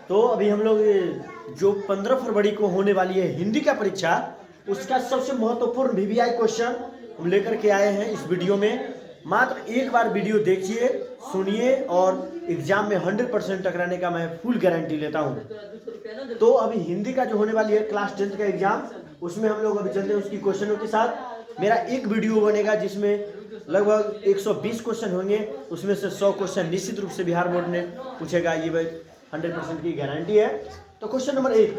तो अभी हम लोग जो 15 फरवरी को होने वाली है हिंदी का परीक्षा, उसका सबसे महत्वपूर्ण वीवीआई क्वेश्चन हम लेकर के आए हैं इस वीडियो में। मात्र एक बार वीडियो देखिए, सुनिए और एग्जाम में 100% टकराने का मैं फुल गारंटी लेता हूं। तो अभी हिंदी का जो होने वाली है क्लास 10th का एग्जाम, उसमें हम लोग अभी चलते हैं उसकी क्वेश्चनों के साथ। मेरा एक वीडियो बनेगा जिसमें लगभग 120 क्वेश्चन होंगे, उसमें से 100 क्वेश्चन निश्चित रूप से बिहार बोर्ड ने पूछेगा, ये भाई 100% की गारंटी है। तो क्वेश्चन नंबर 1,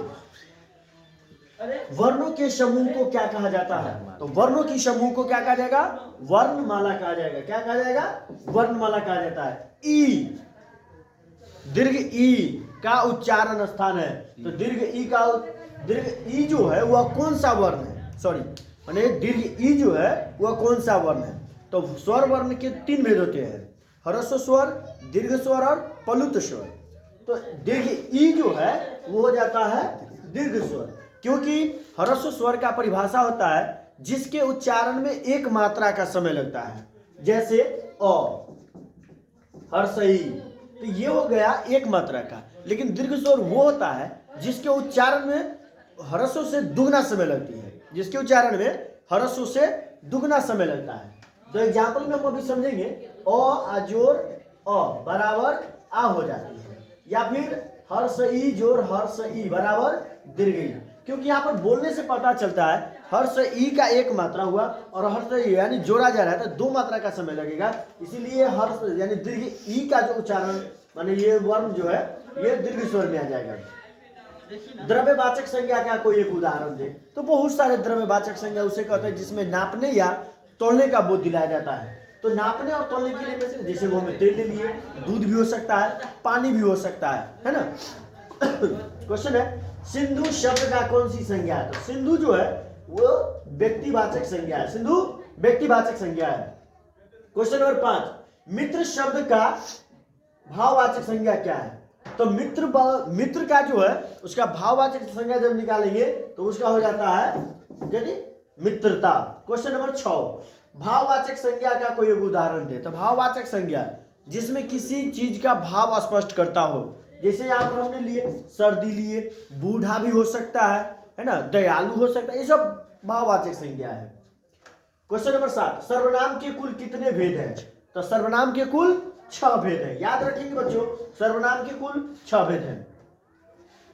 वर्णों के समूह को क्या कहा जाता है? तो वर्णों की समूह को क्या कहा जाएगा? वर्णमाला कहा जाएगा। क्या कहा जाएगा? वर्णमाला कहा जाता है। ई, दीर्घ ई का उच्चारण स्थान है। तो दीर्घ ई जो है वह कौन सा वर्ण है? सॉरी, माने दीर्घ ई जो है वह कौन सा वर्ण है? तो स्वर वर्ण के 3 भेद होते हैं, ह्रस्व स्वर, दीर्घ स्वर और प्लुत स्वर। तो दीर्घ ई जो है वो हो जाता है दीर्घ स्वर, क्योंकि ह्रस्व स्वर का परिभाषा होता है जिसके उच्चारण में एक मात्रा का समय लगता है, जैसे अ, हर्षई, तो ये हो गया एक मात्रा का। लेकिन दीर्घ स्वर वो होता है जिसके उच्चारण में ह्रस्व से दुगना समय लगती है, जिसके उच्चारण में ह्रस्व से दुगना समय लगता है। तो एग्जाम्पल में हम अभी समझेंगे, अ अजोर अ बराबर आ हो जाती है, या फिर हर्ष ई जोर हर्ष ई बराबर दीर्घ ई। क्योंकि यहाँ पर बोलने से पता चलता है हर्ष ई का एक मात्रा हुआ और हर्ष ई यानी जोड़ा जा रहा है तो 2 मात्रा का समय लगेगा, इसीलिए हर्ष यानी दीर्घ ई का जो उच्चारण माने ये वर्ण जो है ये दीर्घ स्वर में आ जाएगा। द्रव्यवाचक संज्ञा का कोई एक उदाहरण दे, तो बहुत सारे द्रव्यवाचक संज्ञा उसे कहते हैं जिसमें नापने या तोलने का बोध दिलाया जाता है। तो नापने और तोलने के लिए जैसे वो हमें तेल ले लिए, दूध भी हो सकता है, पानी भी हो सकता है ना। क्वेश्चन है, सिंधु शब्द का कौन सी संज्ञा है? तो सिंधु जो है वो व्यक्तिवाचक संज्ञा है, सिंधु व्यक्तिवाचक संज्ञा है। क्वेश्चन नंबर 5, मित्र शब्द का भाववाचक संज्ञा क्या है? तो मित्र का जो है उसका भाववाचक संज्ञा जब निकालेंगे तो उसका हो जाता है यानी मित्रता। क्वेश्चन नंबर 6, भाववाचक संज्ञा का कोई एक उदाहरण दे। तो भाववाचक संज्ञा जिसमें किसी चीज का भाव स्पष्ट करता हो, जैसे यहाँ पर हमने लिए सर्दी लिए, बूढ़ा भी हो सकता है ना, दयालु हो सकता है, ये सब भाववाचक संज्ञा है। क्वेश्चन नंबर 7, सर्वनाम के कुल कितने भेद हैं? तो सर्वनाम के कुल 6 भेद हैं। याद रखेंगे बच्चों, सर्वनाम के कुल 6 भेद हैं।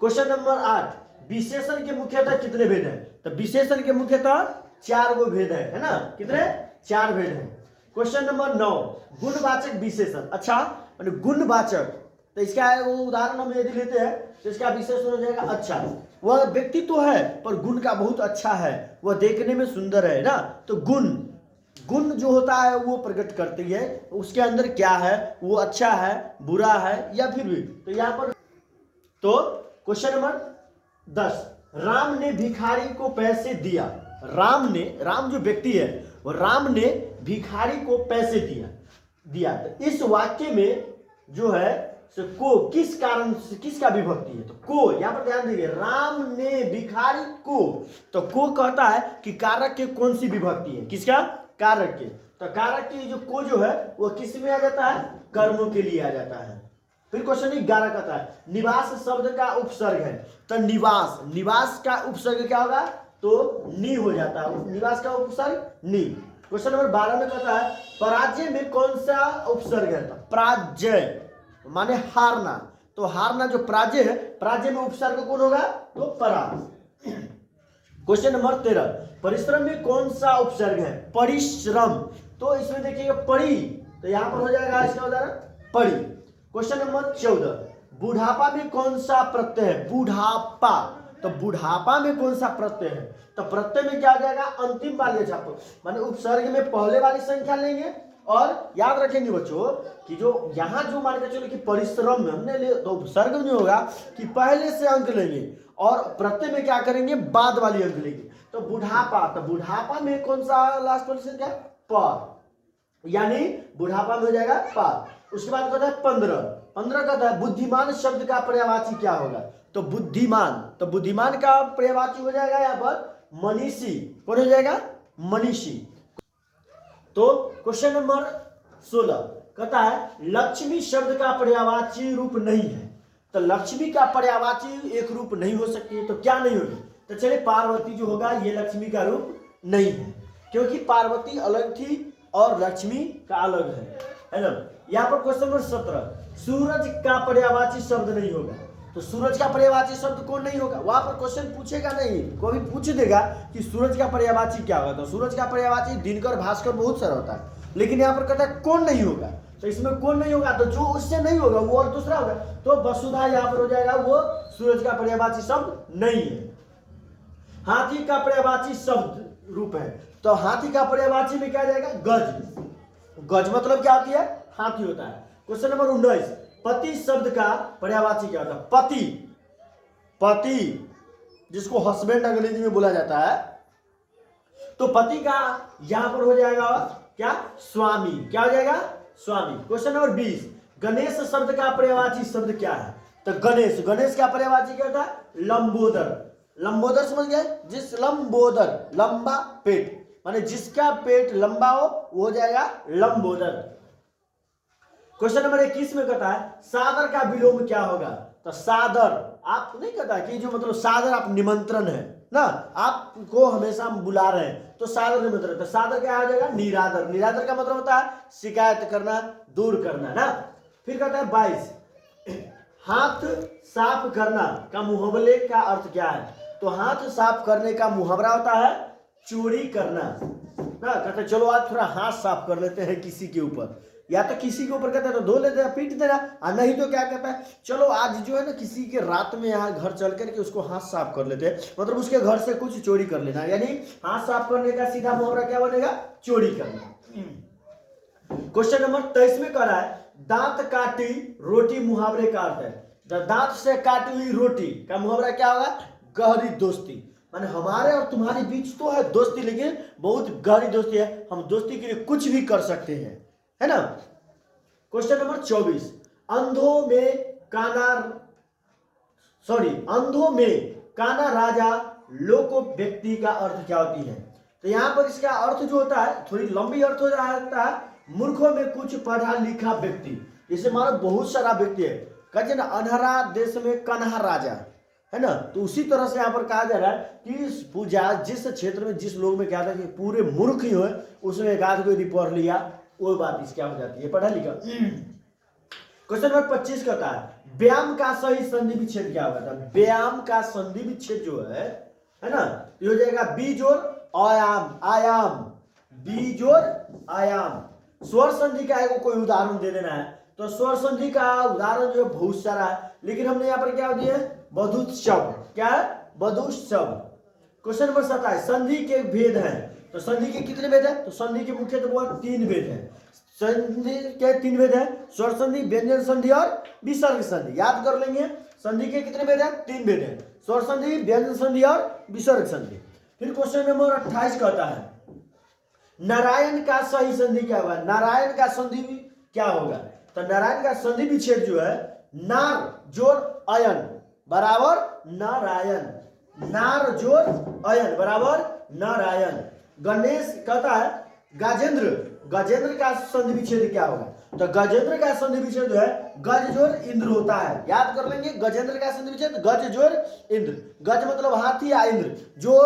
क्वेश्चन नंबर 8, विशेषण के मुख्यतः कितने भेद हैं? तो विशेषण के मुख्यतः 4 गो भेद है ना। कितने? 4 भेद हैं। क्वेश्चन नंबर 9, गुणवाचक विशेषण। अच्छा, गुणवाचक, तो इसका वो उदाहरण हम यदि लेते हैं तो इसका विशेषण हो जाएगा अच्छा, वह व्यक्ति तो है पर गुण का बहुत अच्छा है, वह देखने में सुंदर है ना। तो गुण जो होता है वो प्रकट करती है उसके अंदर क्या है, वो अच्छा है, बुरा है या फिर भी। तो यहाँ पर तो क्वेश्चन नंबर 10, राम ने भिखारी को पैसे दिया। राम जो व्यक्ति है वो राम ने भिखारी को पैसे दिया। तो इस वाक्य में जो है को किस कारण से किसका विभक्ति है? तो को, यहां पर ध्यान दीजिए, राम ने भिखारी को, तो को कहता है कि कारक के कौन सी विभक्ति है? किसका? कारक के। तो कारक की जो को जो है वो किस में आ जाता है? कर्मों के लिए आ जाता है। फिर क्वेश्चन 11 कहता है, निवास शब्द का उपसर्ग है। तो निवास का उपसर्ग क्या होगा? तो नी हो जाता है, निवास का उपसर्ग नी। क्वेश्चन नंबर 12 में कहता है, पराजय में कौन सा उपसर्ग है? तो पराजय माने हारना, तो हारना जो पराजय है, पराजय में उपसर्ग कौन होगा? तो परा। क्वेश्चन नंबर 13, परिश्रम में कौन सा उपसर्ग है? परिश्रम। तो इसमें देखिएगा परी, तो यहां पर हो जाएगा इसका उदाहरण परी। क्वेश्चन नंबर 14, बुढ़ापा में कौन सा प्रत्यय है? बुढ़ापा, तो बुढ़ापा में कौन सा प्रत्यय है? तो प्रत्यय में क्या हो जाएगा? अंतिम वाली छाप, माने उपसर्ग में पहले वाली संख्या लेंगे। और याद रखेंगे बच्चों कि जो यहाँ जो मान के चलो कि परिश्रम में हमने ले तो उपसर्ग में होगा कि पहले से अंक लेंगे और प्रत्यय में क्या करेंगे? बाद वाली अंक लेंगे। तो बुढ़ापा, तो बुढ़ापा में कौन सा लास्ट वाली संख्या? प, यानी बुढ़ापा में हो जाएगा प। उसके बाद कहता है 15 कहता है, बुद्धिमान शब्द का पर्यायवाची क्या होगा? तो बुद्धिमान, तो बुद्धिमान का पर्यायवाची हो जाएगा यहाँ पर मनीषी। कौन हो जाएगा? मनीषी। तो क्वेश्चन नंबर 16 कहता है, लक्ष्मी शब्द का पर्यायवाची रूप नहीं है। तो लक्ष्मी का पर्यायवाची एक रूप नहीं हो सकती है, तो क्या नहीं होगी? तो चलिए पार्वती जो होगा ये लक्ष्मी का रूप नहीं है, क्योंकि पार्वती अलग थी और लक्ष्मी का अलग है ना। यहाँ पर क्वेश्चन नंबर 17, सूरज का पर्यायवाची शब्द नहीं होगा। तो सूरज का पर्यायवाची शब्द कौन नहीं होगा? वहां पर क्वेश्चन पूछेगा नहीं, कोई पूछ देगा कि सूरज का पर्यायवाची क्या होगा, तो सूरज का पर्यायवाची दिनकर, भास्कर बहुत सारा होता है, लेकिन यहाँ पर कहता है कौन नहीं होगा। तो इसमें कौन नहीं होगा, तो जो उससे नहीं होगा वो और दूसरा होगा, तो वसुधा यहाँ पर हो जाएगा, वो सूरज का पर्यायवाची शब्द नहीं है। हाथी का पर्यायवाची शब्द रूप है, तो हाथी का पर्यायवाची में क्या आ जाएगा? गज। गज मतलब क्या होती है? हाथी होता है। क्वेश्चन नंबर 19, पति शब्द का पर्यायवाची क्या होता है? पति, पति जिसको हस्बैंड अंग्रेजी में बोला जाता है, तो पति का यहां पर हो जाएगा क्या? स्वामी। क्या हो जाएगा? स्वामी। क्वेश्चन नंबर 20, गणेश शब्द का पर्यायवाची शब्द क्या है? तो गणेश, गणेश का पर्यायवाची क्या होता है? लंबोदर। लंबोदर समझ गए? जिस लंबोदर, लंबा पेट, माने जिसका पेट लंबा हो वो हो जाएगा लंबोदर। क्वेश्चन नंबर 21 में कहता है सादर का विलोम क्या होगा? तो सादर, आप नहीं कहता कि जो मतलब सादर आप निमंत्रण है ना, आपको हमेशा हम बुला रहे हैं, तो सादर निमंत्रण। तो सादर क्या आ जाएगा? निरादर। निरादर का मतलब होता है शिकायत करना, दूर करना ना। फिर कहता है 22, हाथ साफ करना का मुहावरे का अर्थ क्या है? तो हाथ साफ करने का मुहावरा होता है चोरी करना ना। कहते हैं चलो आज थोड़ा हाथ साफ कर लेते हैं किसी के ऊपर, या तो किसी के ऊपर कहता है तो धो लेते हैं, पीट देना, और नहीं तो क्या कहता है चलो आज जो है ना किसी के रात में यहाँ घर चल करके उसको हाथ साफ कर लेते हैं, मतलब उसके घर से कुछ चोरी कर लेना, यानी हाथ साफ करने का सीधा मुहावरा क्या बनेगा? चोरी करना। क्वेश्चन नंबर 23 में कह रहा है दांत काटी रोटी मुहावरे का अर्थ है। दांत से काटी हुई रोटी का मुहावरा क्या होगा? गहरी दोस्ती। माने हमारे और तुम्हारे बीच तो है दोस्ती, लेकिन बहुत गहरी दोस्ती है, हम दोस्ती के लिए कुछ भी कर सकते हैं, है ना। क्वेश्चन नंबर 24, अंधों में काना राजा लोको व्यक्ति का अर्थ क्या होती है? तो यहां पर इसका अर्थ जो होता है थोड़ी लंबी अर्थ हो जाता है, मूर्खों में कुछ पढ़ा लिखा व्यक्ति। इसे मानो बहुत सारा व्यक्ति है, कहते ना अनहरा देश में कन्हा राजा, है ना। तो उसी तरह से यहाँ पर कहा जा रहा है कि पूजा जिस क्षेत्र में जिस लोग में क्या था कि पूरे मूर्ख ही हो, उसमें एक आध को यदि पढ़ लिया वो बात इस क्या हो जाती है? पढ़ा लिखा। क्वेश्चन नंबर 25 कहता है व्यायाम का सही संधि विच्छेद क्या होगा? व्यायाम का संधि विच्छेद जो है ना, ये हो जाएगा बी जोड़ आयाम, आयाम, बी जोड़ आयाम। स्वर संधि का एक कोई उदाहरण दे देना है, तो स्वर संधि का उदाहरण जो है बहुत सारा है, लेकिन हमने यहाँ पर क्या दिया? बधुत शब्द। क्या है? बधुत शब्द। क्वेश्चन नंबर 27, संधि के भेद हैं। तो संधि के कितने भेद हैं? तो संधि के मुख्यतः वो 3 भेद हैं। संधि के 3 भेद हैं, स्वर संधि, व्यंजन संधि और विसर्ग संधि। याद कर लेंगे संधि के कितने भेद हैं? 3 भेद हैं, स्वर संधि, व्यंजन संधि और विसर्ग संधि। फिर क्वेश्चन नंबर 28 कहता है नारायण का सही संधि क्या होगा? नारायण का संधि क्या होगा? तो नारायण का संधि विच्छेद जो है नार जोड़ अयन बराबर नारायण, नार जोड़ अयन बराबर नारायण। गणेश कहता है गजेंद्र, गजेंद्र का संधि विच्छेद क्या होगा? तो गजेंद्र का संधि विच्छेद जो है गज जोड़ इंद्र होता है। याद कर लेंगे गजेंद्र का संधि विच्छेद गज जोड़ इंद्र। गज मतलब हाथी या इंद्र, जो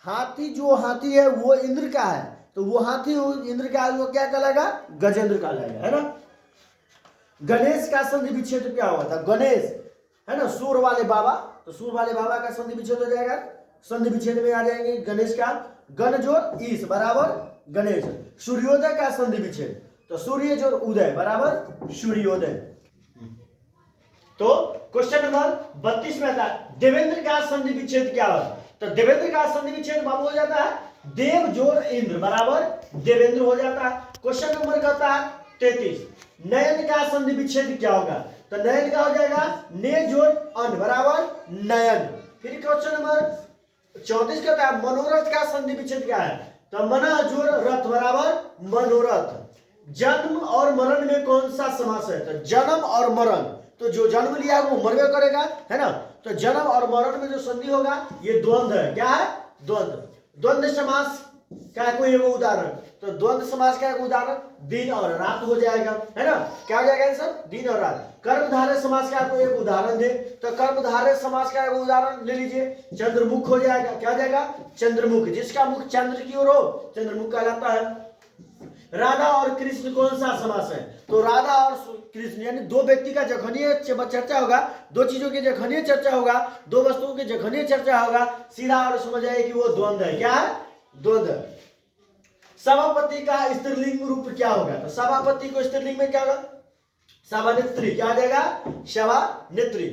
हाथी है वो इंद्र का है, तो वो हाथी इंद्र का है, वो क्या कहलाएगा? गजेंद्र कहलाएगा, है ना। गणेश का संधि विच्छेद क्या होगा? था गणेश है ना, सूर वाले बाबा, तो सूर वाले बाबा का संधि विच्छेद हो जाएगा, संधि विच्छेद में आ जाएंगे गणेश का गण जोड़ ईश बराबर गणेश। सूर्योदय का संधि विच्छेद, तो सूर्य जोड़ उदय बराबर सूर्योदय। तो क्वेश्चन नंबर 32 में आता है देवेंद्र का संधि विच्छेद क्या होगा? तो देवेंद्र का संधि विच्छेद मालूम हो जाता है देव जोड़ इंद्र बराबर देवेंद्र हो जाता है। क्वेश्चन नंबर कहता है 33 नयन का संधि विच्छेद क्या होगा? तो नयन का हो जाएगा ने जोड़ अन बराबर नयन। फिर क्वेश्चन नंबर 34 कहता है मनोरथ का संधि विच्छेद क्या है? तो मना जोड़ रथ बराबर मनोरथ। जन्म और मरण में कौन सा समास है? तो जन्म और मरण, तो जो जन्म लिया है वो मरवे करेगा, है ना। तो जन्म और मरण में जो संधि होगा ये द्वंद्व है। क्या है? द्वंद्व। द्वंद्व समास क्या है कोई एगो उदाहरण, तो द्वंद्व समास का एक उदाहरण दिन और रात हो जाएगा, है ना। क्या हो जाएगा आंसर, दिन और रात। कर्मधारय समास का कोई एक उदाहरण दे तो कर्मधारय समास का एक उदाहरण ले लीजिए, चंद्रमुख हो जाएगा। क्या हो जाएगा, चंद्रमुख, जिसका मुख चंद्र की ओर हो चंद्रमुख कहलाता है। राधा और कृष्ण कौन सा समास है, तो राधा और कृष्ण यानी दो व्यक्ति का जखनीय चर्चा होगा, दो चीजों की जखनीय चर्चा होगा, दो वस्तुओं की जखनीय चर्चा होगा, सीधा और समझ आए कि वो द्वंद्व है। क्या है, द्वंद्व। सभापति का स्त्रीलिंग रूप क्या होगा, तो सभापति को स्त्रीलिंग में क्या होगा, सभानेत्री। क्या आ जाएगा, सभानेत्री।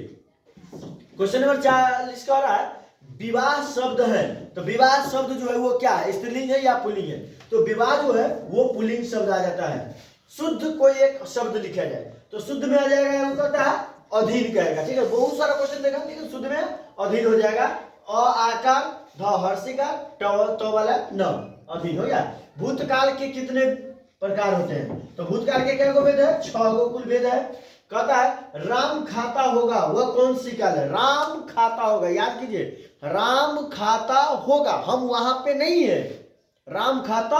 क्वेश्चन नंबर 40 का हो रहा है, विवाह शब्द है, तो विवाह शब्द जो है वो क्या है, स्त्रीलिंग है या पुल्लिंग है, तो विवाह जो है वो पुल्लिंग शब्द आ जाता है। शुद्ध कोई एक शब्द लिखा जाए तो शुद्ध में आ जाएगा, वो कहता है अधीन कहेगा, ठीक है। बहुत सारा क्वेश्चन देखा, लेकिन शुद्ध में अधीन हो जाएगा। अ आकार, ध हर्षिकार, ट वाला न, अधीन हो गया। भूतकाल के कितने प्रकार होते हैं, तो भूतकाल के क्या भेद है, 6 गो कुल भेद है। कहता है राम खाता होगा, वह कौन सी काल है, राम खाता होगा, याद कीजिए राम खाता होगा, हम वहां पे नहीं है, राम खाता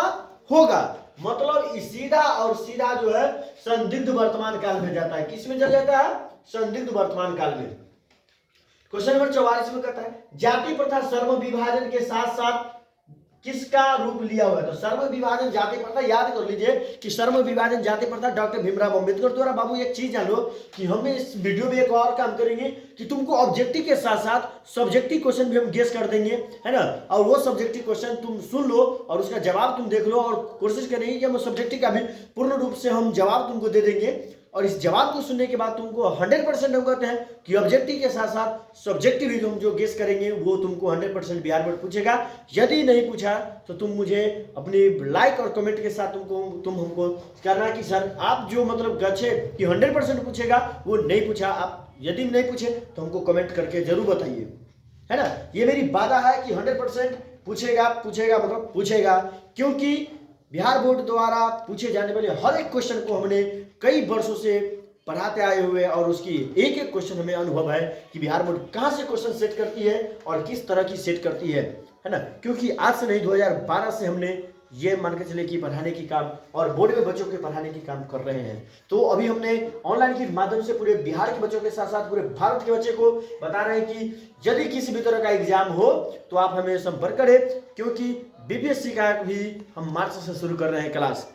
होगा मतलब सीधा और सीधा जो है संदिग्ध वर्तमान काल में जाता है। किस में चल जाता है, संदिग्ध वर्तमान काल में। क्वेश्चन नंबर 44 में कहता है जाति प्रथा सर्व विभाजन के साथ साथ किसका रूप लिया हुआ है, तो सर्व विभाजन जाति प्रथा, याद कर लीजिए कि सर्व विभाजन जाति प्रथा डॉक्टर भीमराव अंबेडकर द्वारा। बाबू एक चीज जान लो कि हम इस वीडियो में एक और काम करेंगे कि तुमको ऑब्जेक्टिव के साथ साथ सब्जेक्टिव क्वेश्चन भी हम गेस कर देंगे, है ना। और वो सब्जेक्टिव क्वेश्चन तुम सुन लो और उसका जवाब तुम देख लो, और कोशिश करेंगे कि हम सब्जेक्टिव का भी पूर्ण रूप से हम जवाब तुमको दे देंगे। और इस जवाब को सुनने के बाद तुमको 100% हम कहते हैं कि ऑब्जेक्टिव के साथ साथ सब्जेक्टिव भी तुम जो गेस करेंगे वो तुमको 100% बिहार बोर्ड पूछेगा। यदि नहीं पूछा तो तुम मुझे अपनी लाइक और कमेंट के साथ तुम हमको करना कि सर आप जो मतलब गच्छे कि 100% पूछेगा, वो नहीं पूछा। आप यदि नहीं पूछे तो हमको कमेंट करके जरूर बताइए, है ना। ये मेरी वादा है कि 100% पूछेगा मतलब पूछेगा, क्योंकि बिहार बोर्ड द्वारा पूछे जाने वाले हर एक क्वेश्चन को हमने कई वर्षों से पढ़ाते आए हुए, और उसकी एक एक क्वेश्चन हमें अनुभव है कि बिहार बोर्ड कहां से क्वेश्चन सेट करती है और किस तरह की सेट करती है ना। क्योंकि आज से नहीं 2012 से हमने ये मान के चले कि पढ़ाने की काम और बोर्ड में बच्चों के पढ़ाने की काम कर रहे हैं। तो अभी हमने ऑनलाइन के माध्यम से पूरे बिहार के बच्चों के साथ साथ पूरे भारत के बच्चे को बता रहे हैं कि यदि किसी भी तरह का एग्जाम हो तो आप हमें संपर्क करें, क्योंकि बीपीएससी का भी हम मार्च से शुरू कर रहे हैं क्लास,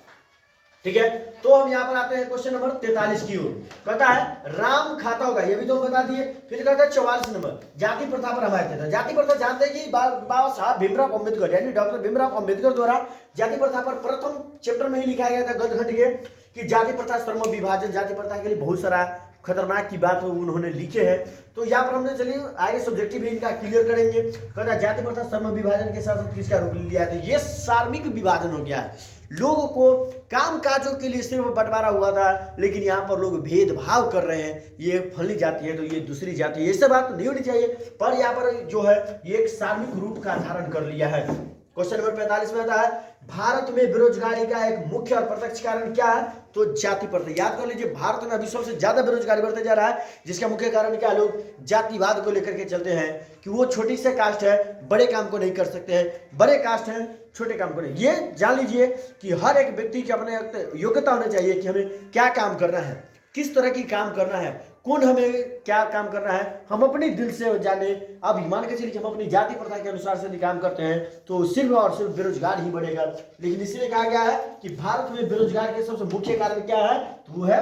ठीक है। तो हम यहाँ पर आते हैं क्वेश्चन नंबर 43 की ओर। कहता है राम खाता होगा, ये भी तो हम बता दिए। फिर कहता है 44 नंबर जाति प्रथा पर हम आते हैं। जाति प्रथा जानते हैं कि बाबा साहब भीमराव अंबेडकर यानी डॉक्टर भीमराव अंबेडकर द्वारा जाति प्रथा पर प्रथम चैप्टर में ही लिखा गया था गद्य खंड के कि जाति प्रथा सर्व विभाजन। जाति प्रथा के लिए बहुत सारा खतरनाक की बात उन्होंने लिखे हैं। तो यहाँ पर हमने चलिए आगे सब्जेक्टिव भी इनका क्लियर करेंगे। कहता जाति प्रथा सर्व विभाजन के साथ साथ किसका रूप लिया था, ये सार्वत्रिक विभाजन हो गया है। लोगों को काम काजों के लिए सिर्फ बंटवारा हुआ था, लेकिन यहाँ पर लोग भेदभाव कर रहे हैं, ये फली जाति है तो ये दूसरी जाति है, ये सब बात नहीं होनी चाहिए। पर यहाँ पर जो है ये एक सार्वत्रिक रूप का धारण कर लिया है। क्वेश्चन नंबर 45 में आता है भारत में बेरोजगारी का एक मुख्य और प्रत्यक्ष कारण क्या है, तो जाति प्रथा। याद कर लीजिए भारत में अभी सबसे ज्यादा बेरोजगारी बढ़ते जा रहा है, जिसका मुख्य कारण क्या, लोग जातिवाद को लेकर के चलते हैं कि वो छोटी से कास्ट है, बड़े काम को नहीं कर सकते हैं, बड़े कास्ट हैं छोटे काम को नहीं। ये जान लीजिए कि हर एक व्यक्ति की अपने योग्यता होनी चाहिए कि हमें क्या काम करना है, किस तरह की काम करना है, कौन हमें क्या काम करना है, हम अपने दिल से जाने। अब मान के चलिए हम अपनी जाति प्रथा के अनुसार से काम करते हैं तो सिर्फ और सिर्फ बेरोजगार ही बढ़ेगा। लेकिन इसलिए कहा गया है कि भारत में बेरोजगार के सबसे मुख्य कारण क्या है, तो वो है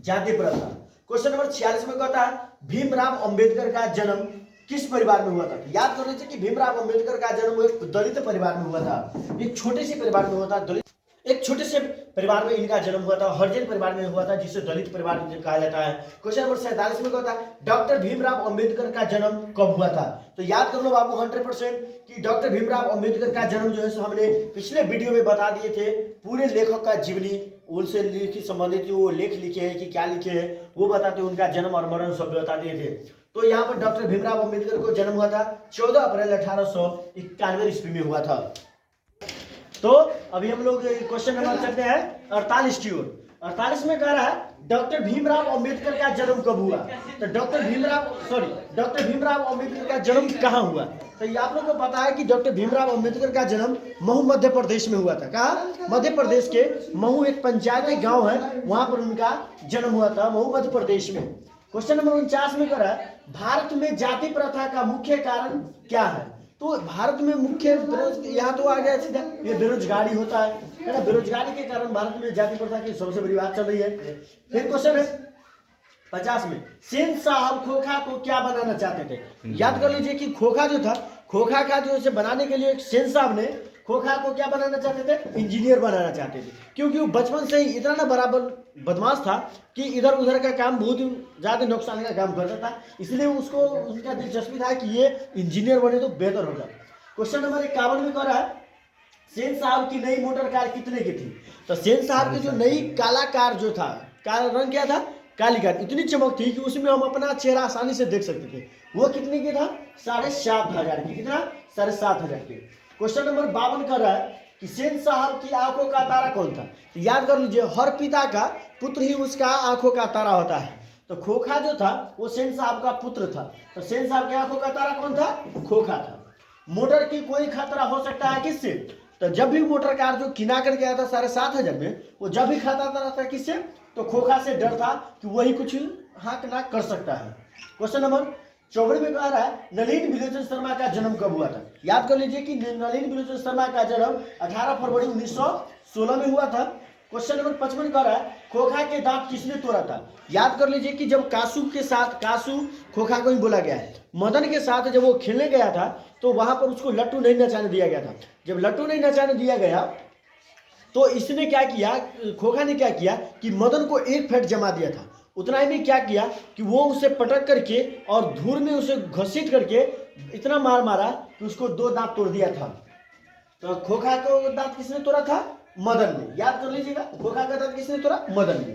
जाति प्रथा। क्वेश्चन नंबर 46 में कहता है भीमराव अंबेडकर का जन्म किस परिवार में हुआ था। याद कर लीजिए कि भीमराव अंबेडकर का जन्म एक दलित परिवार में हुआ था, एक छोटे से परिवार में हुआ था, दलित एक छोटे से परिवार में इनका जन्म हुआ था, हरिजन परिवार में हुआ था, जिसे दलित परिवार कहा जाता है। क्वेश्चन नंबर 47 में कहता है डॉक्टर भीमराव अंबेडकर का जन्म कब हुआ था, तो याद कर लो बाबू 100% कि डॉक्टर भीमराव अंबेडकर का जन्म जो है सो हमने पिछले वीडियो में बता दिए थे। पूरे लेखक का जीवनी उनसे लिखी संबंधित जो लेख लिखे हैं कि क्या लिखे हैं वो बताते, उनका जन्म और मरण सब बता दिए थे। तो यहाँ पर डॉक्टर भीमराव अंबेडकर को जन्म हुआ था 14 अप्रैल 1891 ईस्वी में हुआ था। तो अभी हम लोग क्वेश्चन नंबर चलते हैं 48 की ओर। 48 में कह रहा है डॉक्टर भीमराव अंबेडकर का जन्म कब हुआ? तो डॉक्टर भीमराव अंबेडकर का जन्म कहाँ हुआ? तो ये आप लोग को पता है कि डॉक्टर भीमराव अंबेडकर का जन्म महू मध्य प्रदेश में हुआ था। कहाँ? मध्य प्रदेश के महू, एक पंचायत एक गाँव है, वहां पर उनका जन्म हुआ था, महू मध्य प्रदेश में। क्वेश्चन नंबर 49 में करा, भारत में जाति प्रथा का मुख्य कारण क्या है? तो भारत में मुख्य, यहाँ तो आ गया सीधा, ये बेरोजगारी होता है ना। बेरोजगारी के कारण भारत में जाति प्रथा की सबसे बड़ी बात चल रही है। फिर क्वेश्चन है 50 में, सेन साहब खोखा को क्या बनाना चाहते थे? याद कर लीजिए कि खोखा जो था, खोखा का जो इसे बनाने के लिए सेन साहब ने खोखा को क्या बनाना चाहते थे? इंजीनियर बनाना चाहते थे, क्योंकि वो बचपन से ही इतना ना बराबर बदमाश था कि इधर उधर का काम बहुत ज्यादा नुकसान का काम करता था, इसलिए उसको उनका दिलचस्पी था कि ये इंजीनियर बने तो बेहतर होगा। क्वेश्चन नंबर 51 में कह रहा है, सेन साहब की नई मोटर कार कितने की थी? तो सेन साहब की जो नई काला कार जो था, कार रंग क्या था? काली कार, इतनी चमक थी कि उसमें हम अपना चेहरा आसानी से देख सकते थे। वो कितने की था? 7,500 की। कितना? 7,500 की। क्वेश्चन नंबर 52 कर रहा है कि सेन साहब की आंखों का तारा कौन था? तो याद कर लीजिए, हर पिता का पुत्र ही उसका आंखों का तारा होता है। तो खोखा जो था वो सेन साहब का पुत्र था, तो सेन साहब की आंखों का तारा कौन था? खोखा था। मोटर की कोई खतरा हो सकता है किससे? तो जब भी मोटर कार जो किना कर गया था 7,500 में, वो जब भी खतरा था किससे? तो खोखा से डर था कि वही कुछ हाँक ना कर सकता है। क्वेश्चन नंबर 54 में कह रहा है, नलिन विलोचन शर्मा का जन्म कब हुआ था? याद कर लीजिए कि नलिन विलोचन शर्मा का जन्म 18 फरवरी 1916 में हुआ था। क्वेश्चन नंबर 55 कह रहा है, खोखा के दांत किसने तोड़ा था? याद कर लीजिए कि जब कासू के साथ, कासू खोखा को ही बोला गया है, मदन के साथ जब वो खेलने गया था तो वहां पर उसको लट्टू नहीं नचाने दिया गया था। जब लट्टू नहीं नचाने दिया गया तो इसने क्या किया, खोखा ने क्या किया कि मदन को एक फेट जमा दिया था। उतना ही में क्या किया कि वो उसे पटक करके और धूल में उसे घसीट करके इतना मार मारा कि उसको 2 दांत तोड़ दिया था। तो खोखा को दांत किसने तोड़ा था? मदन ने। याद कर लीजिएगा, खोखा का दांत किसने तोड़ा? मदन ने।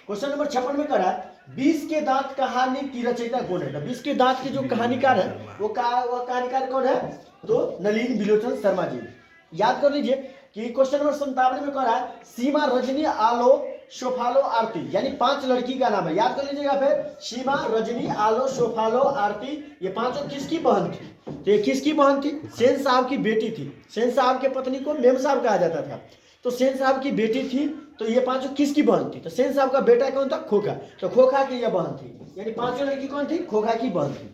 क्वेश्चन नंबर 56 में करा, 20 के दांत कहानी की रचयिता कौन है? तो 20 के दांत के जो कहानीकार है वो कहानीकार कौन है? तो नलिन विलोचन शर्मा जी। याद कर लीजिए कि क्वेश्चन नंबर 57 में कह रहा है, सीमा, रजनी, आलो, शोफालो, आरती, यानी 5 लड़की का नाम है। याद कर लीजिएगा फिर, सीमा, रजनी, आलो, शोफालो, आरती, ये पांचों किसकी बहन थी? तो ये किसकी बहन थी? सेन साहब की बेटी थी। सेन साहब के पत्नी को मेम साहब कहा जाता था, तो सेन साहब की बेटी थी। तो ये पांचों किसकी बहन थी? तो सेन साहब का बेटा कौन था? खोखा। तो खोखा की यह बहन थी, यानी 5 लड़की कौन थी? खोखा की बहन थी।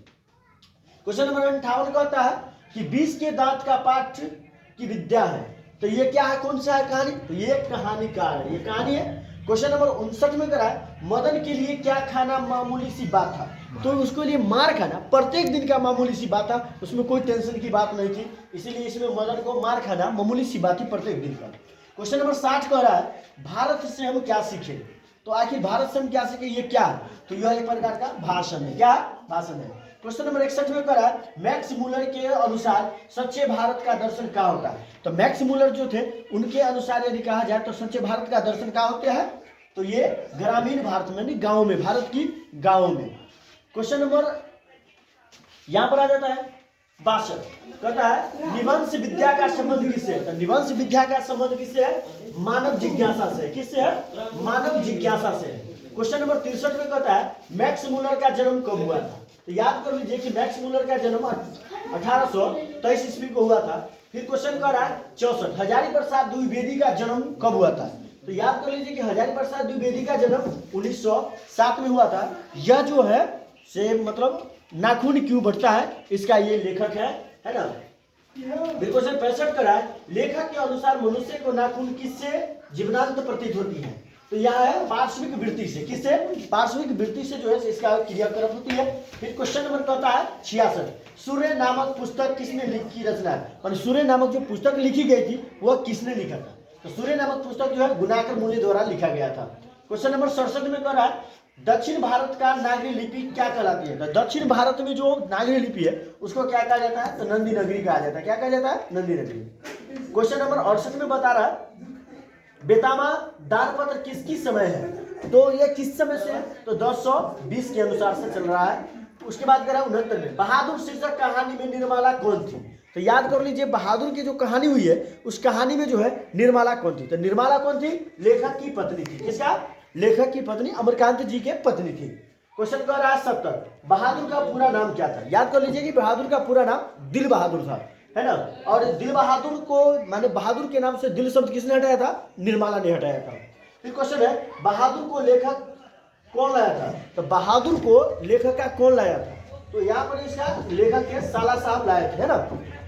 क्वेश्चन नंबर 58 कहता है कि 20 के दांत का पाठ की विद्या है, तो ये क्या है? कौन सा है कहानी? तो ये कहानीकार है, ये कहानी है। क्वेश्चन नंबर 59 में करा है, मदन के लिए क्या खाना मामूली सी बात था? तो उसके लिए मार खाना प्रत्येक दिन का मामूली सी बात था, उसमें कोई टेंशन की बात नहीं थी, इसीलिए इसमें मदन को मार खाना मामूली सी बात थी प्रत्येक दिन का। क्वेश्चन नंबर 60 कह रहा है, भारत से हम क्या सीखे? तो आखिर भारत से हम क्या सीखे, ये क्या है? तो यह एक प्रकार का भाषण है। क्या भाषण है? क्वेश्चन नंबर 61 में कह रहा है, मैक्स मूलर के अनुसार सच्चे भारत का दर्शन क्या होता है? तो मैक्स मूलर जो थे उनके अनुसार यदि कहा जाए तो सच्चे भारत का दर्शन क्या होता है? तो ये ग्रामीण भारत में, गांव में, भारत की गांव में। क्वेश्चन नंबर यहां पर आ जाता है 62, कहता है निवंश विद्या का संबंध किससे है? तो निवंश विद्या का संबंध किससे है? मानव जिज्ञासा से। किससे है? मानव जिज्ञासा से। क्वेश्चन नंबर 63 में कहता है, मैक्स मूलर का जन्म कब हुआ था? तो याद कर लीजिए कि मैक्स मूलर का जन्म 1823 ईस्वी को हुआ था। फिर क्वेश्चन कर रहा है 64, हजारी प्रसाद द्विवेदी का जन्म कब हुआ था? तो याद कर लीजिए कि हजारी प्रसाद द्विवेदी का जन्म 1907 में हुआ था। यह जो है से मतलब नाखून क्यों बढ़ता है, इसका ये लेखक है ना। फिर क्वेश्चन 65 का है, लेखक के अनुसार मनुष्य को नाखून किससे जीवनांत प्रतीत होती है? तो यह है पार्श्विक वृत्ति से। किससे? पार्श्विक वृत्ति से जो है इसका क्रियाकर्म होती है। फिर क्वेश्चन नंबर कहता है 66, सूर्य नामक पुस्तक किसने की रचना है? और सूर्य नामक जो पुस्तक लिखी गई थी वह किसने लिखा था? तो सूर्य नामक पुस्तक जो है गुणाकर मुनि द्वारा लिखा गया था। क्वेश्चन नंबर 67 में कह रहा है, दक्षिण भारत का नागरी लिपि क्या कहलाती है? तो दक्षिण भारत में जो नागरी लिपि है उसको क्या कहा जाता है? तो नंदी नगरी कहा जाता है। क्या कहा जाता है? नंदी नगरी। क्वेश्चन नंबर 68 में बता रहा है, बेतामा दानपत्र किसकी समय है? तो ये किस समय से है? तो 1020 के अनुसार से चल रहा है। उसके बाद कह रहा है 69 में, बहादुर शीर्षक कहानी में निर्मला कौन थी? तो याद कर लीजिए बहादुर की जो कहानी हुई है उस कहानी में जो है निर्मला कौन थी? तो निर्मला कौन थी? लेखक की पत्नी थी। किसका? लेखक की पत्नी अमरकांत जी के पत्नी थी। क्वेश्चन कर रहा है 70, बहादुर का पूरा नाम क्या था? याद कर लीजिए कि बहादुर का पूरा नाम दिल बहादुर था, है ना। और दिल बहादुर को माने बहादुर के नाम से दिल शब्द किसने हटाया था? निर्मला ने हटाया था। फिर क्वेश्चन है बहादुर को लेखक कौन लाया था? तो बहादुर को लेखक का कौन लाया था? तो यहाँ पर इसका लेखक के साला साहब लाए थे, है ना।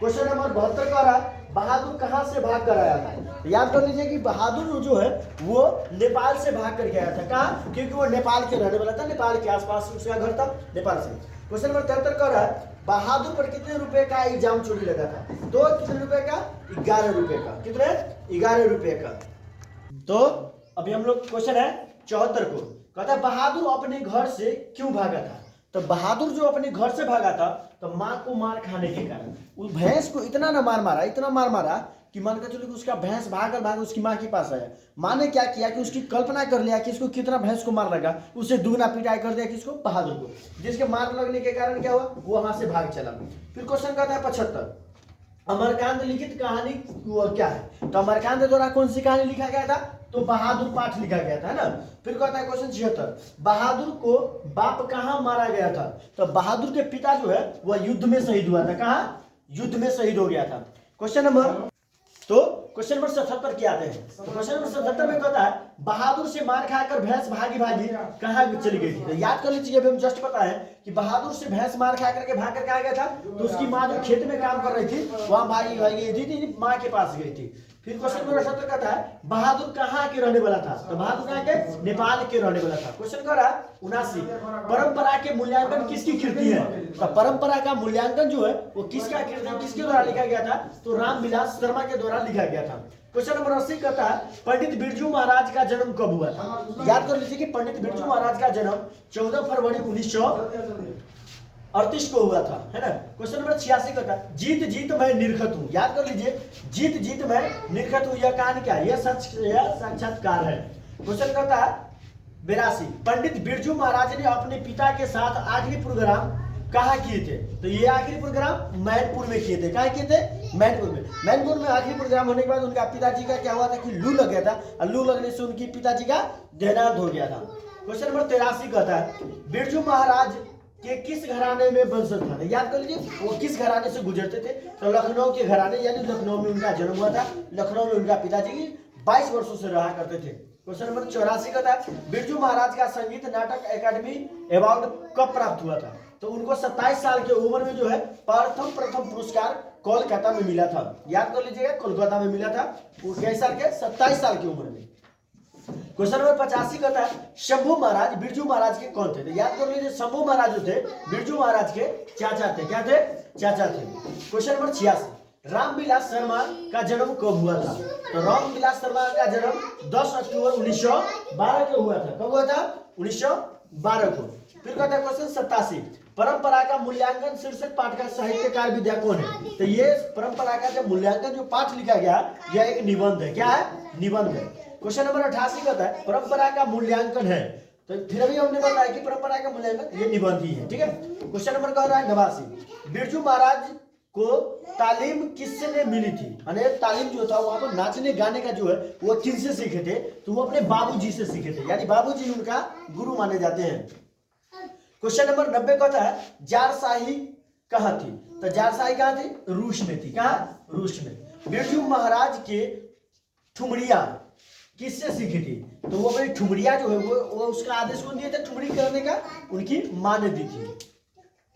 क्वेश्चन नंबर 72 का रहा बहादुर कहाँ से भाग कर आया था? तो याद कर लीजिए कि बहादुर जो है वो नेपाल से भाग करके आया था। कहाँ? क्योंकि वो नेपाल के रहने वाला था, नेपाल के आसपास उसका घर था, नेपाल से। क्वेश्चन नंबर 73 का रहा बहादुर पर कितने रुपए का इल्जाम चोरी लगा था? तो कितने रुपए का? 11 रुपए का। कितने? 11 रुपए का। तो अभी हम लोग क्वेश्चन है 74 को, कहता है बहादुर अपने घर से क्यों भागा था? तो बहादुर जो अपने घर से भागा था तो माँ को मार खाने के कारण, उस भैंस को इतना ना मार मारा, इतना मार मारा कि मान कर चलो कि उसका भैंस भाग उसकी माँ के पास आया। माँ ने क्या किया कि उसकी कल्पना कर लिया कि इसको कितना भैंस को मार लगा, उसे दुगना पिटाई कर दिया किसको? बहादुर को, जिसके मार लगने के कारण क्या हुआ? वो वहां से भाग चला। फिर क्वेश्चन कहता है 75, अमरकांत लिखित कहानी क्या है? तो अमरकांत द्वारा कौन सी कहानी लिखा गया था? तो बहादुर पाठ लिखा गया था, है ना। फिर कहता है क्वेश्चन 76, बहादुर को बाप कहाँ मारा गया था? तो बहादुर के पिता जो है वह युद्ध में शहीद हुआ था। कहाँ? युद्ध में शहीद हो गया था। क्वेश्चन नंबर 77 क्या आते हैं? तो क्वेश्चन नंबर 77 में कहता है बहादुर से मार खाकर भैंस भागी भागी कहाँ चली गई थी? तो याद कर लीजिए, अभी हम जस्ट पता है कि बहादुर से भैंस मार खा करके भाग कर कहाँ गया था? तो उसकी माँ जो खेत में काम कर रही थी वहां भागी भागी गई थी, माँ के पास गई थी। फिर क्वेश्चन नंबर 70 कहता है बहादुर कहाँ के रहने वाला था? तो बहादुर कहाँ के? नेपाल के रहने वाला था। क्वेश्चन कर रहा 79, परंपरा के मूल्यांकन किसकी कृति है? तो परंपरा का मूल्यांकन जो है वो किसका कृति है, किसके द्वारा लिखा गया था? तो रामविलास शर्मा के द्वारा लिखा गया था। क्वेश्चन नंबर 80 कहता है पंडित बिरजू महाराज का जन्म कब हुआ था? याद कर लीजिए कि पंडित बिरजू महाराज का जन्म 14 फरवरी 1938 को हुआ था, है ना। क्वेश्चन नंबर 86 कहता है जीत जीत मैं निरखत हूँ। याद कर लीजिए, जीत जीत मैं निरखत हूँ, यह कहानी क्या है? यह साक्षात्कार है। क्वेश्चन कहता है 82, पंडित बिरजू महाराज ने अपने पिता के साथ आखिरी प्रोग्राम कहाँ किए थे? तो ये आखिरी प्रोग्राम मैनपुर में किए थे। कहाँ किए थे? मैनपुर में। मैनपुर में आखिरी प्रोग्राम होने के बाद उनका पिताजी का क्या हुआ था कि लू लग गया था, और लू लगने से उनकी पिताजी का देहांत हो गया था। क्वेश्चन नंबर 83 कहता है बिरजू महाराज के किस घराने में वंशज था? याद कर लीजिए वो किस घराने से गुजरते थे? तो लखनऊ के घराने, यानी लखनऊ में उनका जन्म हुआ था। लखनऊ में उनका पिताजी 22 वर्षों से रहा करते थे। क्वेश्चन नंबर 84 का था बिरजू महाराज का संगीत नाटक एकेडमी अवार्ड कब प्राप्त हुआ था? तो उनको 27 साल की उम्र में जो है प्रथम पुरस्कार कोलकाता में मिला था। याद कर लीजिएगा, कोलकाता में मिला था। वो कैसे साल के? 27 साल की उम्र में। क्वेश्चन नंबर 85 का था शंभू महाराज बिरजू महाराज के कौन थे? तो याद कर लीजिए शंभू महाराज जो थे बिरजू महाराज के चाचा थे। क्या थे? चाचा थे। क्वेश्चन नंबर 86, रामविलास शर्मा का जन्म कब हुआ था? तो रामविलास शर्मा का जन्म 10 अक्टूबर 1912 को हुआ था। कब हुआ था? 1912 को। फिर कहता है क्वेश्चन 87, परंपरा का मूल्यांकन शीर्षक पाठ का साहित्यकार विद्या कौन है? तो ये परंपरा का जो मूल्यांकन जो पाठ लिखा गया यह एक निबंध है। क्या है? निबंध है। क्वेश्चन नंबर 88 कहता है परंपरा का मूल्यांकन है। तो फिर अभी हमने बताया कि परंपरा का मूल्यांकन ये निबंध ही है, ठीक है। क्वेश्चन नंबर कह रहा है 89, बिरजू महाराज को तालीम किससे मिली थी? यानी तालीम जो था वहां पर नाचने गाने का जो है वो किनसे सीखे थे? तो वो अपने बाबूजी से सीखे थे, यानी बाबूजी उनका गुरु माने जाते हैं। क्वेश्चन नंबर 90 कहता है जारशाही कहाँ थी? तो जारशाही कहाँ थी? रूस में थी। कहाँ? रूस में। बिरजू महाराज के ठुमरिया किससे सीखी थी? तो वो अपनी ठुमरिया जो है वो उसका आदेश कौन दिए थे ठुमरी करने का? उनकी माँ ने दी थी।